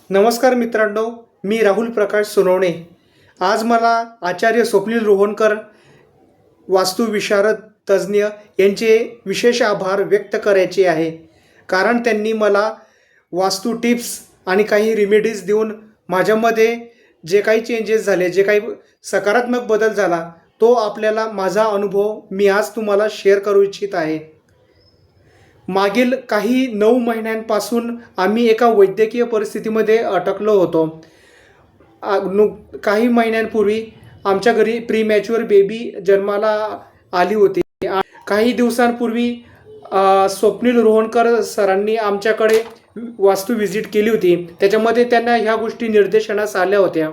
नमस्कार मित्रांनो, मी राहुल प्रकाश सोनवणे। आज मला आचार्य स्वप्नील रोहनकर वास्तुविशारद तज्ज्ञ यांचे विशेष आभार व्यक्त करायचे आहे, कारण त्यांनी मला वास्तू टिप्स आणि काही रेमेडीज देऊन माझ्यामध्ये जे काही चेंजेस झाले, जे काही सकारात्मक बदल झाला, तो आपल्याला माझा अनुभव मी आज तुम्हाला शेअर करू इच्छित आहे। मागील काही 9 महिन्यांपासून आम्ही एका वैद्यकीय परिस्थितीमध्ये अटकलो होतो। काही महिन्यांपूर्वी आमच्या घरी प्रीमॅच्युअर बेबी जन्माला आली होती। काही दिवसांपूर्वी स्वप्नील रोहनकर सरांनी आमच्याकडे वास्तू व्हिजिट केली होती। त्याच्यामध्ये त्यांना ह्या गोष्टी निर्देशनास आल्या होत्या।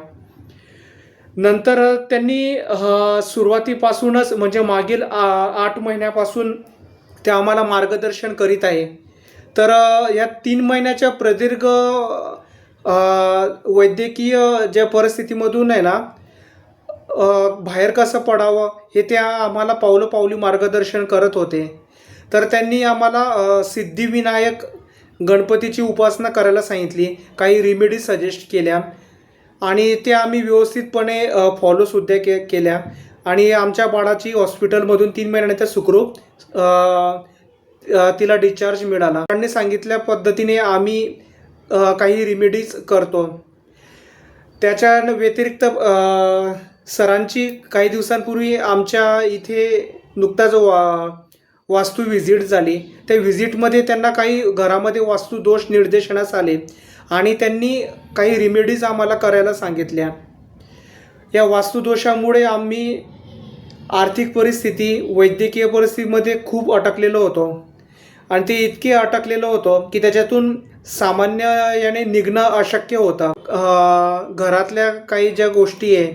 नंतर त्यांनी सुरुवातीपासूनच म्हणजे मागील 8 महिन्यापासून ते आम्हाला मार्गदर्शन करीत आहे। तर या 3 महिन्याच्या प्रदीर्घ वैद्यकीय ज्या परिस्थितीमधून आहे ना, बाहेर कसं पडावं हे त्या आम्हाला पावलोपावली मार्गदर्शन करत होते। तर त्यांनी आम्हाला सिद्धिविनायक गणपतीची उपासना करायला सांगितली, काही रेमेडीज सजेस्ट केल्या आणि त्या आम्ही व्यवस्थितपणे फॉलोसुद्धा केल्या आणि आमच्या बाळाची हॉस्पिटलमधून 3 महिन्यानंतर सुखरूप तिला डिस्चार्ज मिळाला। त्यांनी सांगितल्या पद्धतीने आम्ही काही रेमेडीज करतो। त्याच्या व्यतिरिक्त सरांची काही दिवसांपूर्वी आमच्या इथे नुकताच वास्तू व्हिजिट झाली। त्या व्हिजिटमध्ये त्यांना काही घरामध्ये वास्तुदोष निर्देशनास आले आणि त्यांनी काही रेमेडीज आम्हाला करायला सांगितल्या। या वास्तुदोषामुळे आम्ही आर्थिक परिस्थिती, वैद्यकीय परिस्थितीमध्ये खूप अटकलेलो होतो आणि ते इतके अटकलेलो होतो की त्याच्यातून सामान्य याने निघणं अशक्य होतं। घरातल्या काही ज्या गोष्टी आहे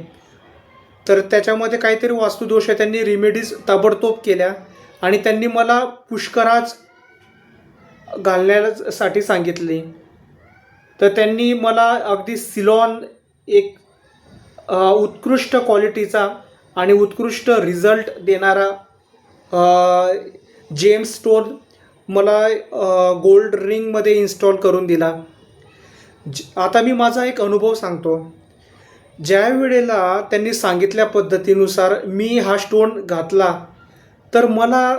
तर त्याच्यामध्ये काहीतरी वास्तुदोष आहे। त्यांनी रेमेडीज ताबडतोब केल्या आणि त्यांनी मला पुष्कराज घालण्यासाठी सांगितले। तर त्यांनी मला अगदी सिलॉन एक उत्कृष्ट क्वालिटीचा आणि उत्कृष्ट रिझल्ट देणारा जेम्स स्टोन मला गोल्ड रिंगमध्ये इन्स्टॉल करून दिला। आता मी माझा एक अनुभव सांगतो। ज्या वेळेला त्यांनी सांगितल्या पद्धतीनुसार मी हा स्टोन घातला तर मला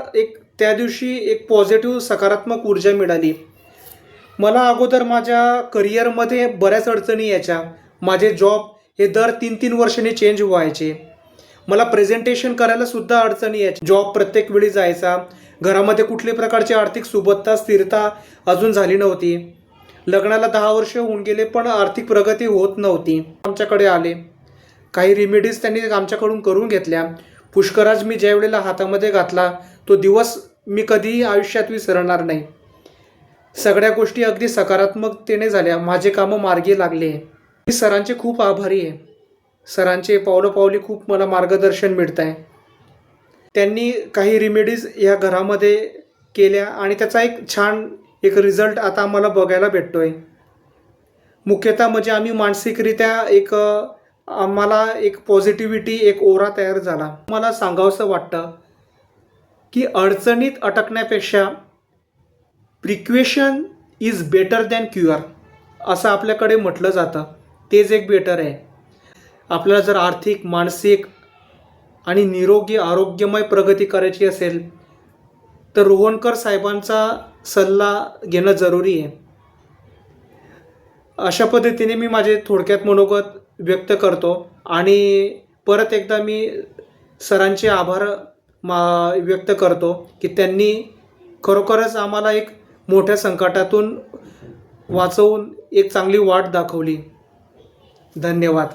त्या दिवशी एक पॉझिटिव्ह सकारात्मक ऊर्जा मिळाली। मला अगोदर माझ्या करिअरमध्ये बऱ्याच अडचणी यायच्या। माझे जॉब हे दर 3-3 वर्षांनी चेंज व्हायचे। मला प्रेझेंटेशन करायला सुद्धा अडचणी यायची। जॉब प्रत्येक वेळी जायचा। घरामध्ये कुठल्याही प्रकारची आर्थिक सुबत्ता, स्थिरता अजून झाली नव्हती। लग्नाला 10 वर्ष होऊन गेले पण आर्थिक प्रगती होत नव्हती। आमच्याकडे आले, काही रेमेडीज त्यांनी आमच्याकडून करून घेतल्या। पुष्कराज मी ज्या वेळेला हातामध्ये घातला तो दिवस मी कधीही आयुष्यात विसरणार नाही। सगळ्या गोष्टी अगदी सकारात्मकतेने झाल्या। माझे कामं मार्गी लागले। मी सरांचे खूप आभारी आहे। सरांचे पावलोपावली खूप मला मार्गदर्शन मिळत आहे। त्यांनी काही रेमेडीज या घरामध्ये केल्या आणि त्याचा एक छान रिझल्ट आता आम्हाला बघायला भेटतोय। मुख्यतः म्हणजे आम्ही मानसिकरित्या आम्हाला एक पॉझिटिव्हिटी, एक ओरा तयार झाला। मला सांगावंसं वाटतं की अडचणीत अटकण्यापेक्षा precaution is better than cure असं आपल्याकडे म्हटलं जातं। तेच एक बेटर आहे। आपल्याला जर आर्थिक, मानसिक आणि निरोगी आरोग्यमय प्रगती करायची असेल तर रोहनकर साहेबांचा सल्ला घेणं जरुरी आहे। अशा पद्धतीने मी माझे थोडक्यात मनोगत व्यक्त करतो आणि परत एकदा मी सरांचे आभार व्यक्त करतो की त्यांनी खरोखरच आम्हाला एक मोठ्या संकटातून वाचवून एक चांगली वाट दाखवली। धन्यवाद।